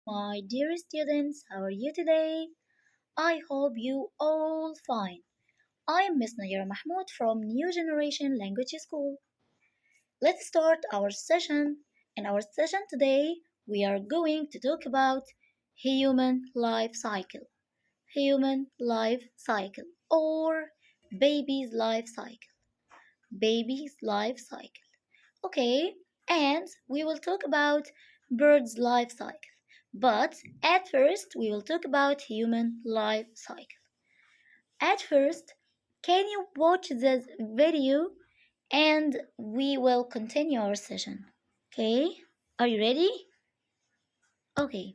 my dear students. How are you today? I hope you all fine. I'm Miss Nayara Mahmoud from New Generation Language School. Let's start our session. In our session today, we are going to talk about human life cycle. Human life cycle or baby's life cycle. Baby's life cycle. Okay, and we will talk about bird's life cycle. But at first, we will talk about human life cycle. At first, can you watch this video and we will continue our session? Okay, are you ready? Okay.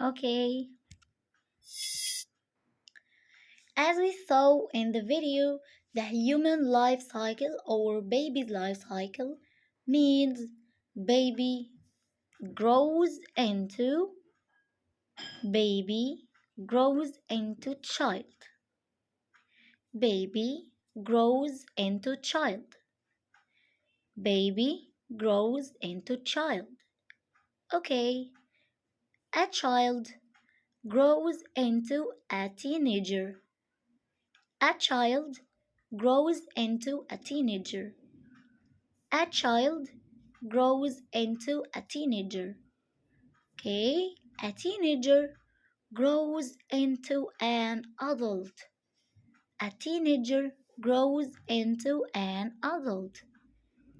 Okay. As we saw in the video, the human life cycle or baby's life cycle means baby grows into baby grows into child. Baby grows into child. Baby grows into child. Okay, a child grows into a teenager. A child grows into a teenager. A child grows into a teenager. Okay, a teenager grows into an adult. A teenager grows into an adult.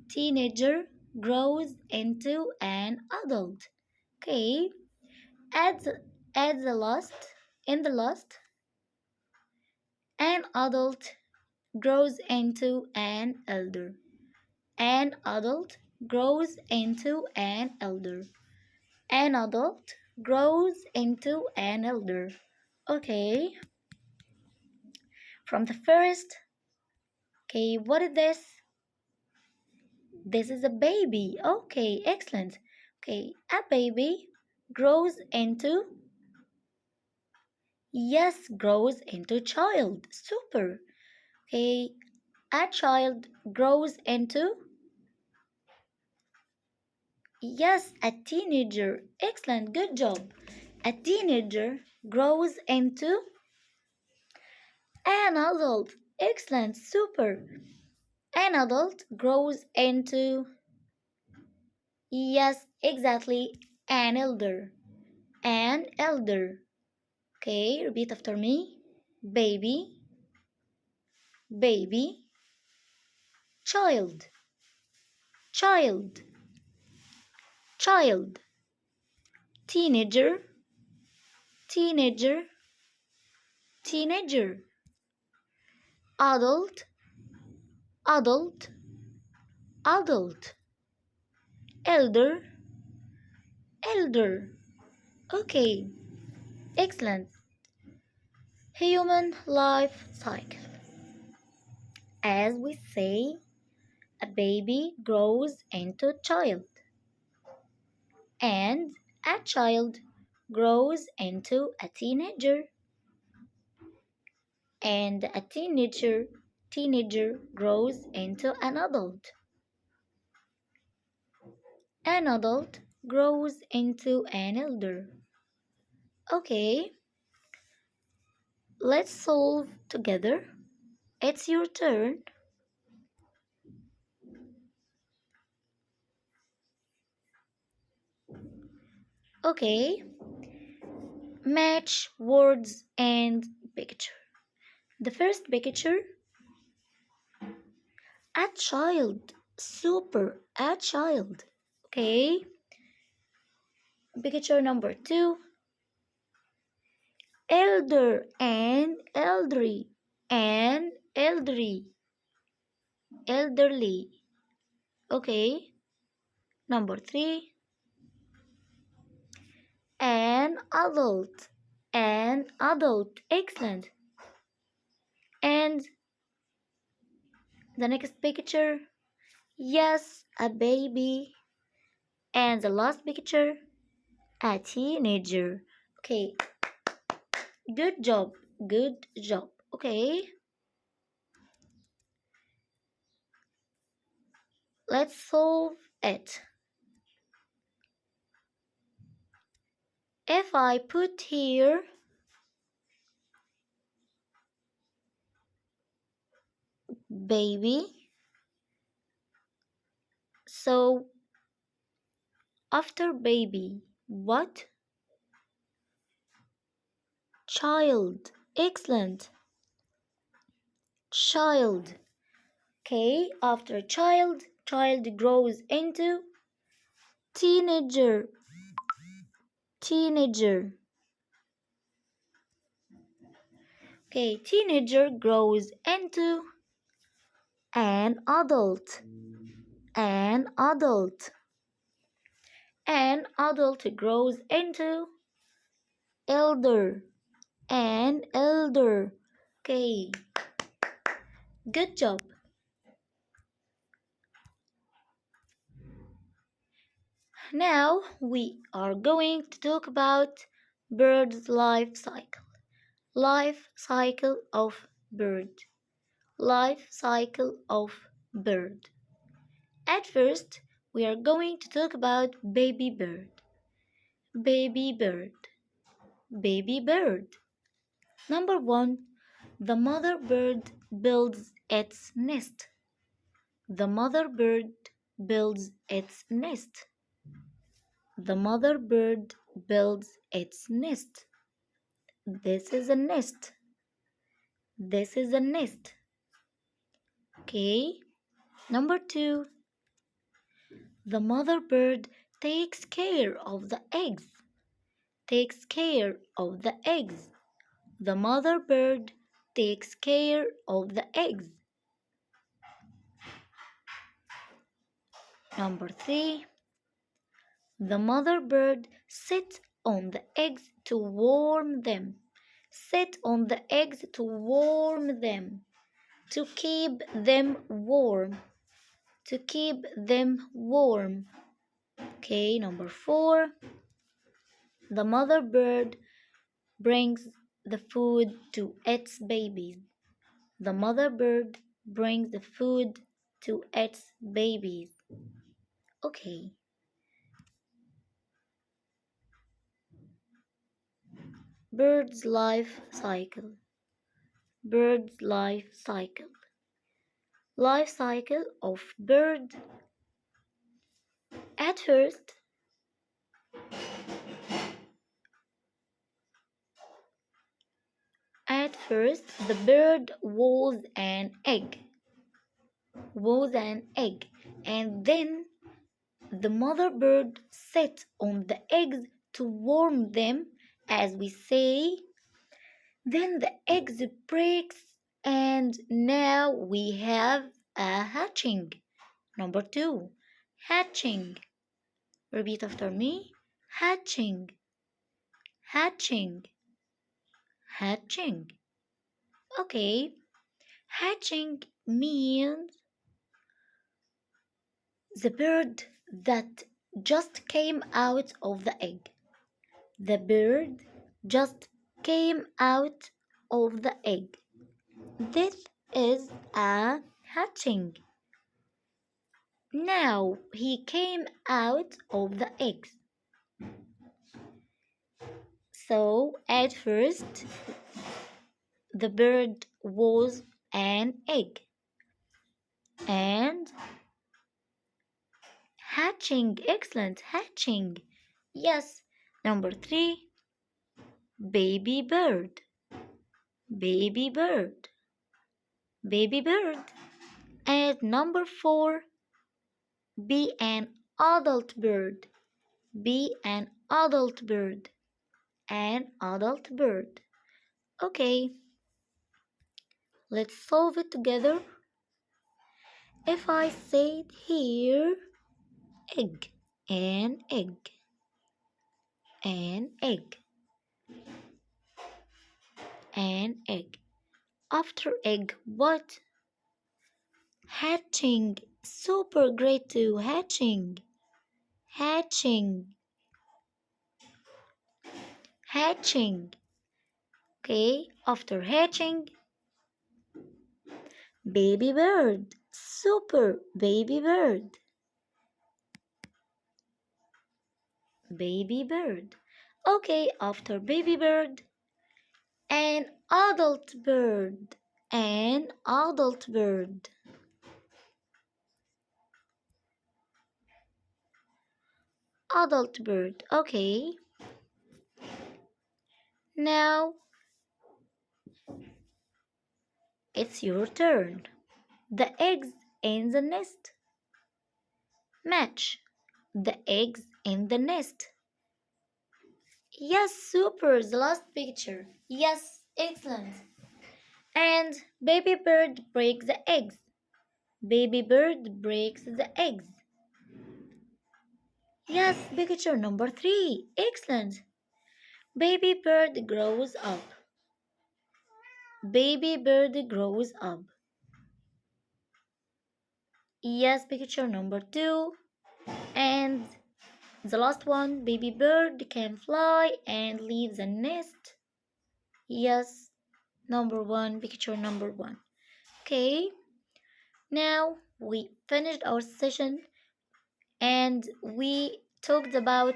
Teenager grows into an adult. Okay, at the, at the last, in the last, an adult grows into an elder. An adult grows into an elder. An adult grows into an elder. Okay, from the first. Okay, what is this? This is a baby. Okay, excellent. Okay, a baby grows into, yes, grows into child. Super. Okay, a child grows into, yes, a teenager. Excellent, good job. A teenager grows into an adult. Excellent, super. An adult grows into, yes, exactly, an elder. An elder. Okay, repeat after me. Baby, baby, child, child, child, teenager, teenager, teenager, adult, adult, adult, elder, elder. Okay, excellent. Human life cycle. As we say, a baby grows into a child, and a child grows into a teenager, and a teenager grows into an adult. An adult grows into an elder. Okay, let's solve together. It's your turn. Okay, match words and picture. The first picture, a child. Super, a child. Okay, picture number two, elder and elderly. And elderly. elderly. Okay. Number three, an adult. An adult. Excellent. And the next picture, yes, a baby. And the last picture, a teenager. Okay, good job. Good job. Okay, let's solve it. If I put here baby, so after baby, what? Child. Excellent. Child. Okay, after child, child grows into teenager. Teenager. Okay, teenager grows into an adult. An adult. An adult grows into elder. An elder. Okay, good job. Now we are going to talk about bird's life cycle. Life cycle of bird. Life cycle of bird. At first, we are going to talk about baby bird. Baby bird. Baby bird. Number one, the mother bird builds its nest. The mother bird builds its nest. The mother bird builds its nest. This is a nest. This is a nest. Okay. Number two, the mother bird takes care of the eggs. Takes care of the eggs. The mother bird takes care of the eggs. Number three, the mother bird sits on the eggs to warm them. Sit on the eggs to warm them. To keep them warm. To keep them warm. Okay, number four, the mother bird brings the food to its babies. The mother bird brings the food to its babies. Okay. Bird's life cycle. Bird's life cycle. Life cycle of bird. At first, the bird was an egg. Was an egg. And then the mother bird sat on the eggs to warm them, as we say. Then the eggs breaks and now we have a hatching. Number two, hatching. Repeat after me. Hatching. Hatching. Hatching. Okay. Hatching means the bird that just came out of the egg. The bird just came out of the egg. This is a hatching. Now he came out of the eggs. So at first, the bird was an egg. And hatching, excellent, hatching. Yes, number three, baby bird. Baby bird. Baby bird. And number four, be an adult bird. Be an adult bird. An adult bird. Okay, let's solve it together. If I said here, egg, an egg, an egg, an egg. After egg, what? Hatching. Super great too. Hatching. Hatching. Hatching. Okay, after hatching, baby bird. Super baby bird. Baby bird. Okay, after baby bird, an adult bird. An adult bird. Adult bird. Okay. Now it's your turn. The eggs in the nest. Match the eggs in the nest. Yes, super. The last picture. Yes, excellent. And baby bird breaks the eggs. Baby bird breaks the eggs. Yes, picture number 3. Excellent. Baby bird grows up. Baby bird grows up. Yes, picture number 2. And the last one, baby bird can fly and leave the nest. Yes, number 1, picture number 1. Okay, now we finished our session and we talked about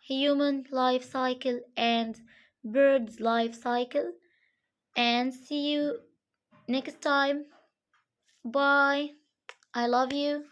human life cycle and bird's life cycle. And see you next time. Bye. I love you.